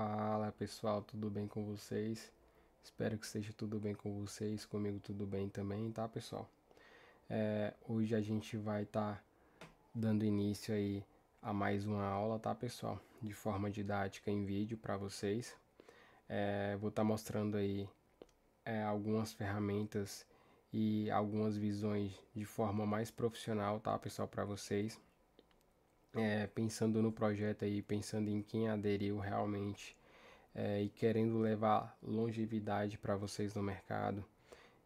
Fala pessoal, tudo bem com vocês? Espero que esteja tudo bem com vocês, comigo tudo bem também, tá pessoal? Hoje a gente vai estar dando início aí a mais uma aula, tá pessoal? De forma didática em vídeo para vocês. Vou estar mostrando aí algumas ferramentas e algumas visões de forma mais profissional, tá pessoal, para vocês. Pensando no projeto aí, pensando em quem aderiu realmente e querendo levar longevidade para vocês no mercado.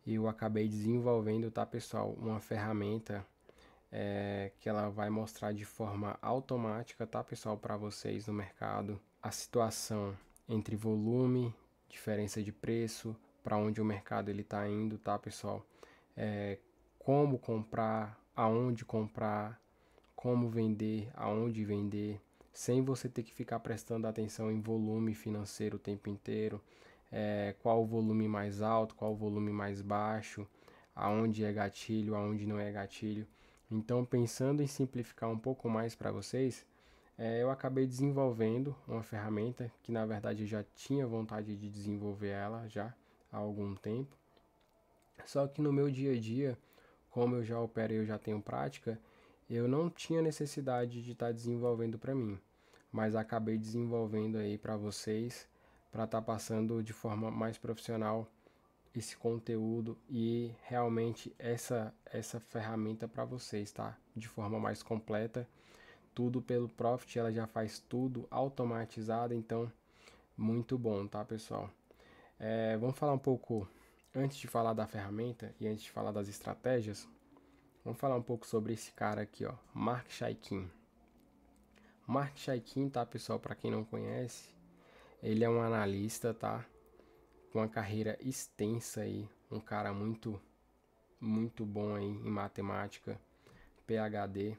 E eu acabei desenvolvendo, tá pessoal, uma ferramenta que ela vai mostrar de forma automática, tá pessoal, para vocês no mercado a situação entre volume, diferença de preço, para onde o mercado ele está indo, tá pessoal? Como comprar, aonde comprar, como vender, aonde vender, sem você ter que ficar prestando atenção em volume financeiro o tempo inteiro, qual o volume mais alto, qual o volume mais baixo, aonde é gatilho, aonde não é gatilho. Então, pensando em simplificar um pouco mais para vocês, eu acabei desenvolvendo uma ferramenta que na verdade eu já tinha vontade de desenvolver ela já há algum tempo. Só que no meu dia a dia, como eu já opero e eu já tenho prática, eu não tinha necessidade de estar desenvolvendo para mim, mas acabei desenvolvendo aí para vocês, para estar passando de forma mais profissional esse conteúdo e realmente essa ferramenta para vocês, tá? De forma mais completa, tudo pelo Profit, ela já faz tudo automatizado, então muito bom, tá, pessoal? Vamos falar um pouco antes de falar da ferramenta e antes de falar das estratégias. Vamos falar um pouco sobre esse cara aqui, ó, Mark Chaikin. Mark Chaikin, tá, pessoal, para quem não conhece, ele é um analista, tá? Com uma carreira extensa aí, um cara muito bom aí em matemática, PhD.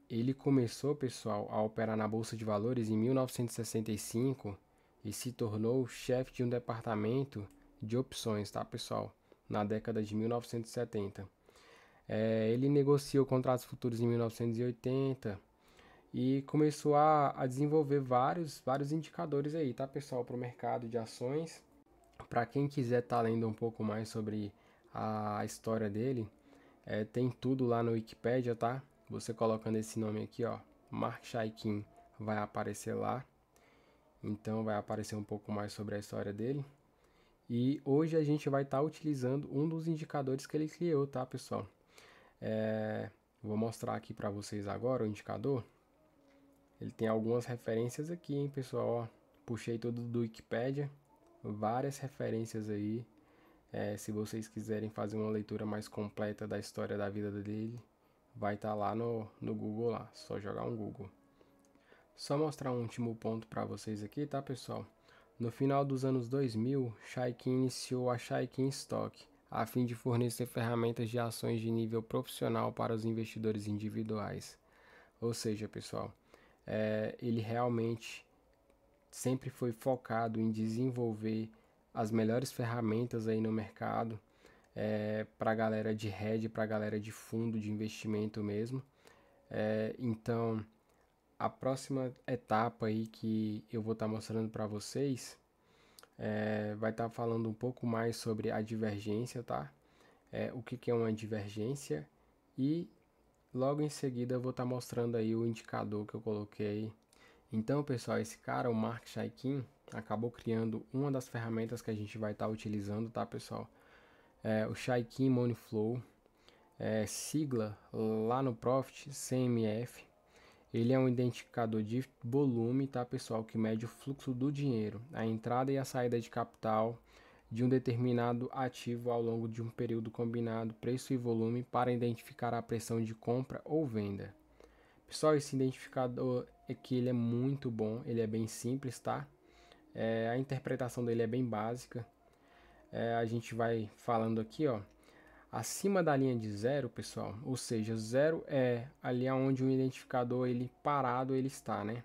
Ele começou, pessoal, a operar na bolsa de valores em 1965 e se tornou chefe de um departamento de opções, tá, pessoal? Na década de 1970. Ele negociou contratos futuros em 1980 e começou a desenvolver vários indicadores aí, tá, pessoal, para o mercado de ações. Para quem quiser estar lendo um pouco mais sobre a história dele, tem tudo lá no Wikipedia, tá? Você colocando esse nome aqui, ó, Mark Chaikin, vai aparecer lá. Então vai aparecer um pouco mais sobre a história dele. E hoje a gente vai estar utilizando um dos indicadores que ele criou, tá, pessoal? Vou mostrar aqui para vocês agora o indicador. Ele tem algumas referências aqui, hein, pessoal? Ó, puxei tudo do Wikipedia, várias referências aí. Se vocês quiserem fazer uma leitura mais completa da história da vida dele, vai estar lá no Google lá, só jogar um Google. Só mostrar um último ponto para vocês aqui, tá, pessoal? No final dos anos 2000, Chaikin iniciou a Chaikin Stock, a fim de fornecer ferramentas de ações de nível profissional para os investidores individuais. Ou seja, pessoal, ele realmente sempre foi focado em desenvolver as melhores ferramentas aí no mercado para a galera de hedge, para a galera de fundo de investimento mesmo. Então, a próxima etapa aí que eu vou estar mostrando para vocês vai estar falando um pouco mais sobre a divergência, tá? O que é uma divergência e logo em seguida eu vou estar mostrando aí o indicador que eu coloquei. Então, pessoal, esse cara, o Mark Chaikin, acabou criando uma das ferramentas que a gente vai estar utilizando, tá, pessoal? O Chaikin Money Flow, sigla lá no Profit, CMF. Ele é um identificador de volume, tá, pessoal, que mede o fluxo do dinheiro, a entrada e a saída de capital de um determinado ativo ao longo de um período combinado, preço e volume, para identificar a pressão de compra ou venda. Pessoal, esse identificador aqui ele é muito bom, ele é bem simples, tá? A interpretação dele é bem básica. A gente vai falando aqui, ó, acima da linha de zero, pessoal, ou seja, zero é ali onde o identificador ele parado ele está, né?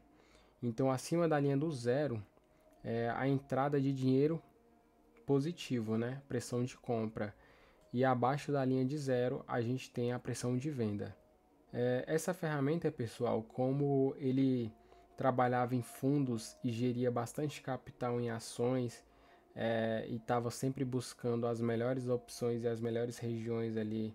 Então, acima da linha do zero é a entrada de dinheiro positivo, né? Pressão de compra. E abaixo da linha de zero a gente tem a pressão de venda. Essa ferramenta, pessoal, como ele trabalhava em fundos e geria bastante capital em ações, e estava sempre buscando as melhores opções e as melhores regiões ali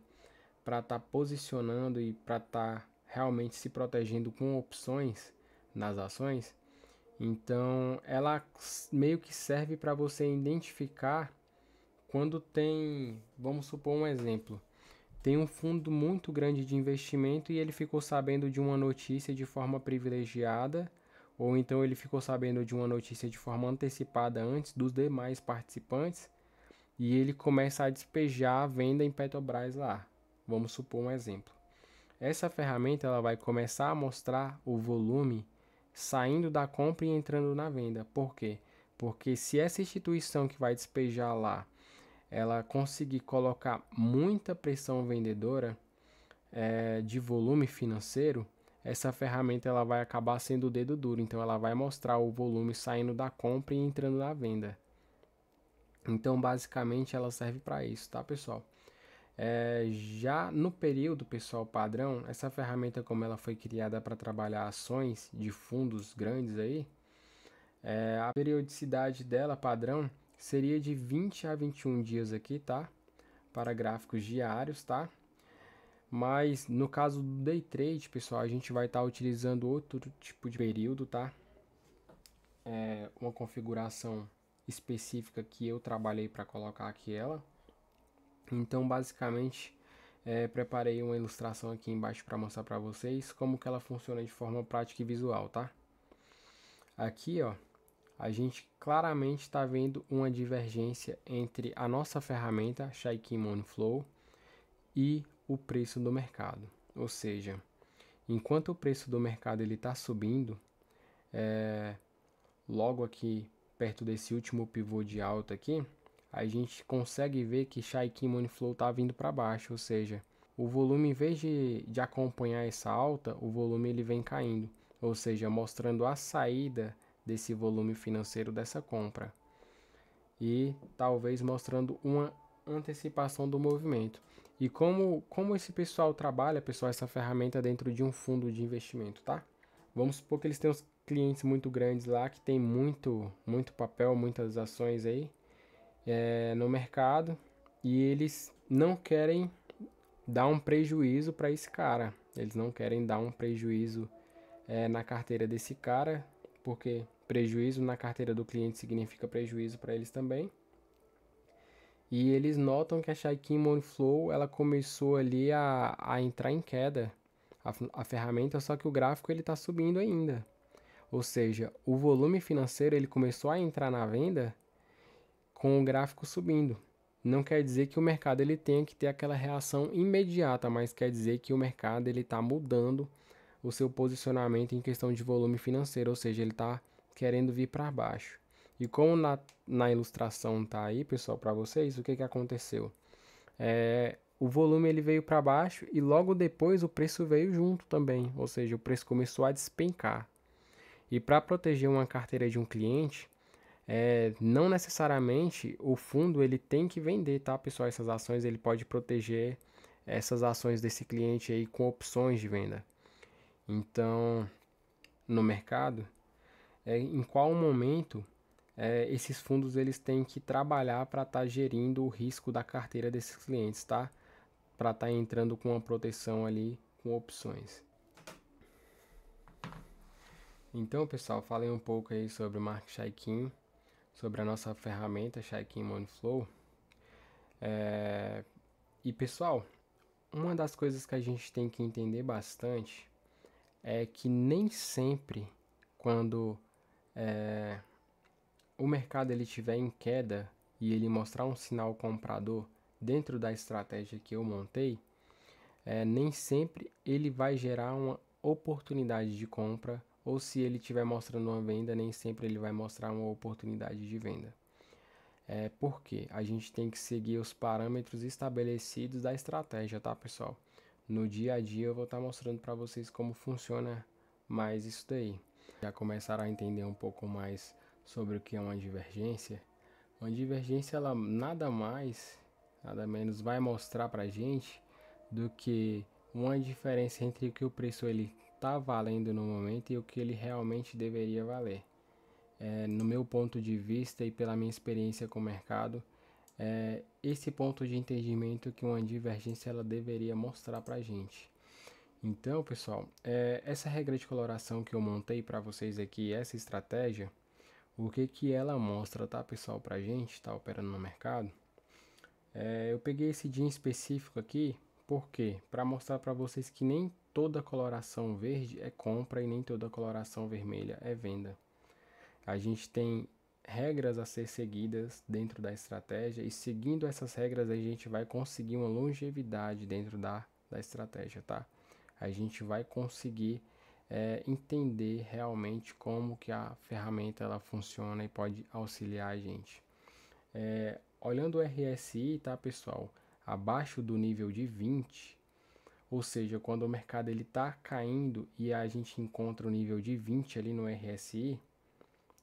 para estar posicionando e para estar realmente se protegendo com opções nas ações. Então, ela meio que serve para você identificar quando tem, vamos supor um exemplo, tem um fundo muito grande de investimento e ele ficou sabendo de uma notícia de forma privilegiada, ou então ele ficou sabendo de uma notícia de forma antecipada antes dos demais participantes, e ele começa a despejar a venda em Petrobras lá. Vamos supor um exemplo. Essa ferramenta ela vai começar a mostrar o volume saindo da compra e entrando na venda. Por quê? Porque se essa instituição que vai despejar lá, ela conseguir colocar muita pressão vendedora de volume financeiro, essa ferramenta ela vai acabar sendo o dedo duro. Então ela vai mostrar o volume saindo da compra e entrando na venda. Então basicamente ela serve para isso, tá, pessoal? Já no período, pessoal, padrão, essa ferramenta, como ela foi criada para trabalhar ações de fundos grandes aí, a periodicidade dela, padrão, seria de 20 a 21 dias aqui, tá? Para gráficos diários, tá? Mas no caso do day trade, pessoal, a gente vai estar utilizando outro tipo de período, tá? Uma configuração específica que eu trabalhei para colocar aqui ela. Então, basicamente, preparei uma ilustração aqui embaixo para mostrar para vocês como que ela funciona de forma prática e visual, tá? Aqui, ó, a gente claramente está vendo uma divergência entre a nossa ferramenta Chaikin Money Flow e o preço do mercado. Ou seja, enquanto o preço do mercado ele está subindo, logo aqui perto desse último pivô de alta aqui, a gente consegue ver que Chaikin Money Flow está vindo para baixo, ou seja, o volume, em vez de acompanhar essa alta, o volume ele vem caindo, ou seja, mostrando a saída desse volume financeiro dessa compra e talvez mostrando uma antecipação do movimento. E como esse pessoal trabalha, pessoal, essa ferramenta dentro de um fundo de investimento, tá? Vamos supor que eles têm uns clientes muito grandes lá que tem muito papel, muitas ações aí no mercado e eles não querem dar um prejuízo para esse cara. Eles não querem dar um prejuízo na carteira desse cara, porque prejuízo na carteira do cliente significa prejuízo para eles também. E eles notam que a Chaikin Money Flow ela começou ali a entrar em queda, a ferramenta, só que o gráfico ele está subindo ainda. Ou seja, o volume financeiro ele começou a entrar na venda com o gráfico subindo. Não quer dizer que o mercado ele tenha que ter aquela reação imediata, mas quer dizer que o mercado ele está mudando o seu posicionamento em questão de volume financeiro, ou seja, ele está querendo vir para baixo. E como na ilustração tá aí, pessoal, para vocês, o que aconteceu? O volume ele veio para baixo e logo depois o preço veio junto também, ou seja, o preço começou a despencar. E para proteger uma carteira de um cliente, não necessariamente o fundo ele tem que vender, tá, pessoal? Essas ações ele pode proteger essas ações desse cliente aí com opções de venda. Então, no mercado, em qual momento esses fundos eles têm que trabalhar para estar gerindo o risco da carteira desses clientes, tá? Para estar entrando com uma proteção ali com opções. Então, pessoal, falei um pouco aí sobre o Mark Chaikin, sobre a nossa ferramenta Chaikin Money Flow. E pessoal, uma das coisas que a gente tem que entender bastante é que nem sempre quando o mercado ele estiver em queda e ele mostrar um sinal comprador dentro da estratégia que eu montei, nem sempre ele vai gerar uma oportunidade de compra, ou se ele estiver mostrando uma venda, nem sempre ele vai mostrar uma oportunidade de venda. Porque a gente tem que seguir os parâmetros estabelecidos da estratégia, tá, pessoal? No dia a dia eu vou estar mostrando para vocês como funciona mais isso daí. Já começaram a entender um pouco mais sobre o que é uma divergência? Uma divergência ela nada mais, nada menos vai mostrar para a gente do que uma diferença entre o que o preço ele está valendo no momento e o que ele realmente deveria valer. No meu ponto de vista e pela minha experiência com o mercado, esse ponto de entendimento que uma divergência ela deveria mostrar para a gente. Então, pessoal, essa regra de coloração que eu montei para vocês aqui, essa estratégia, o que ela mostra, tá, pessoal, para a gente está operando no mercado? Eu peguei esse dia em específico aqui, por quê? Para mostrar para vocês que nem toda coloração verde é compra e nem toda coloração vermelha é venda. A gente tem regras a ser seguidas dentro da estratégia e seguindo essas regras a gente vai conseguir uma longevidade dentro da estratégia, tá? A gente vai conseguir entender realmente como que a ferramenta ela funciona e pode auxiliar a gente. Olhando o RSI, tá, pessoal? Abaixo do nível de 20, ou seja, quando o mercado ele tá caindo e a gente encontra o nível de 20 ali no RSI,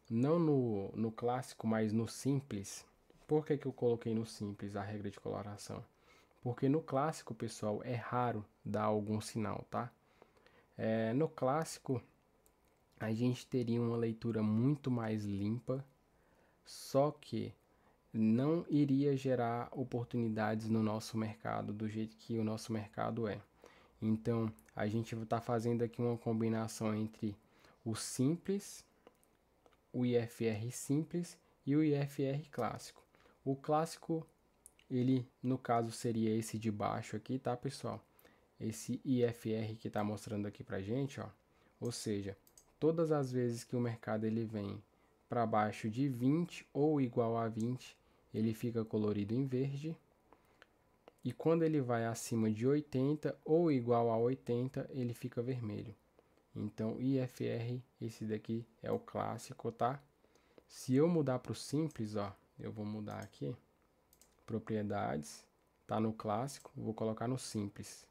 não no clássico, mas no simples. Por que eu coloquei no simples a regra de coloração? Porque no clássico, pessoal, é raro dar algum sinal, tá? No clássico, a gente teria uma leitura muito mais limpa, só que não iria gerar oportunidades no nosso mercado do jeito que o nosso mercado é. Então, a gente está fazendo aqui uma combinação entre o simples, o IFR simples e o IFR clássico. O clássico, ele no caso seria esse de baixo aqui, tá, pessoal? Esse IFR que está mostrando aqui pra gente, ó. Ou seja, todas as vezes que o mercado ele vem para baixo de 20 ou igual a 20, ele fica colorido em verde. E quando ele vai acima de 80 ou igual a 80, ele fica vermelho. Então, IFR, esse daqui é o clássico, tá? Se eu mudar para o simples, ó, eu vou mudar aqui. Propriedades, tá no clássico, vou colocar no simples.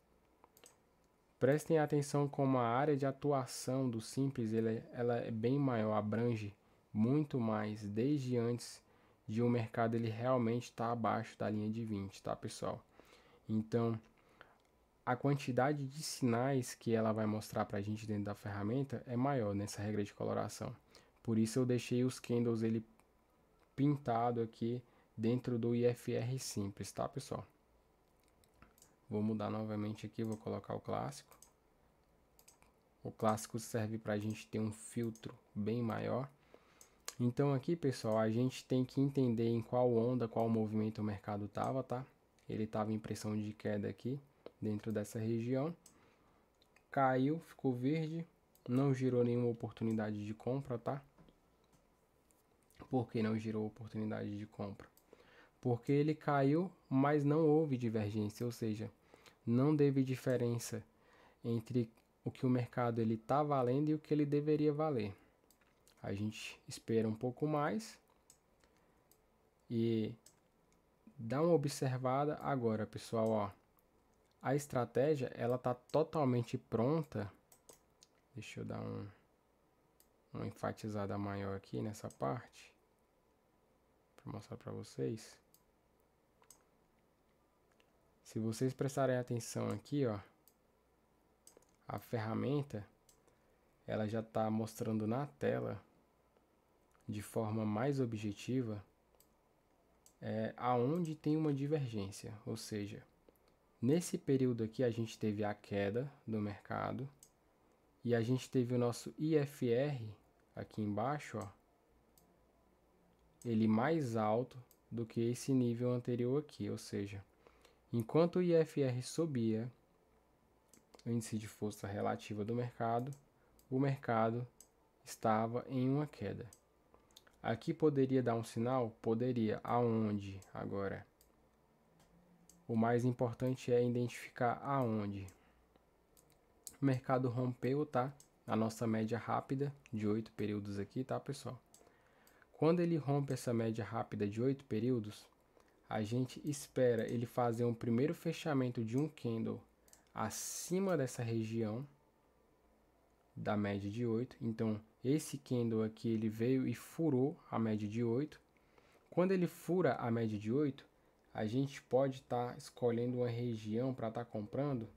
Prestem atenção como a área de atuação do simples, ela é bem maior, abrange muito mais, desde antes de o mercado ele realmente estar abaixo da linha de 20, tá, pessoal? Então, a quantidade de sinais que ela vai mostrar para a gente dentro da ferramenta é maior nessa regra de coloração. Por isso eu deixei os candles ele pintado aqui dentro do IFR simples, tá, pessoal? Vou mudar novamente aqui, vou colocar o clássico. O clássico serve para a gente ter um filtro bem maior. Então aqui, pessoal, a gente tem que entender em qual onda, qual movimento o mercado estava, tá? Ele estava em pressão de queda aqui, dentro dessa região. Caiu, ficou verde, não gerou nenhuma oportunidade de compra, tá? Por que não gerou oportunidade de compra? Porque ele caiu, mas não houve divergência, ou seja, não teve diferença entre o que o mercado ele está valendo e o que ele deveria valer. A gente espera um pouco mais e dá uma observada agora, pessoal, ó. A estratégia ela está totalmente pronta. Deixa eu dar uma enfatizada maior aqui nessa parte para mostrar para vocês. Se vocês prestarem atenção aqui, ó, a ferramenta ela já está mostrando na tela de forma mais objetiva aonde tem uma divergência, ou seja, nesse período aqui a gente teve a queda do mercado e a gente teve o nosso IFR aqui embaixo, ó, ele mais alto do que esse nível anterior aqui, ou seja, enquanto o IFR subia, o índice de força relativa do mercado, o mercado estava em uma queda. Aqui poderia dar um sinal? Poderia. Aonde agora? O mais importante é identificar aonde. O mercado rompeu, tá? A nossa média rápida de 8 períodos aqui, tá, pessoal? Quando ele rompe essa média rápida de 8 períodos, a gente espera ele fazer um primeiro fechamento de um candle acima dessa região da média de 8. Então, esse candle aqui ele veio e furou a média de 8. Quando ele fura a média de 8, a gente pode estar escolhendo uma região para estar comprando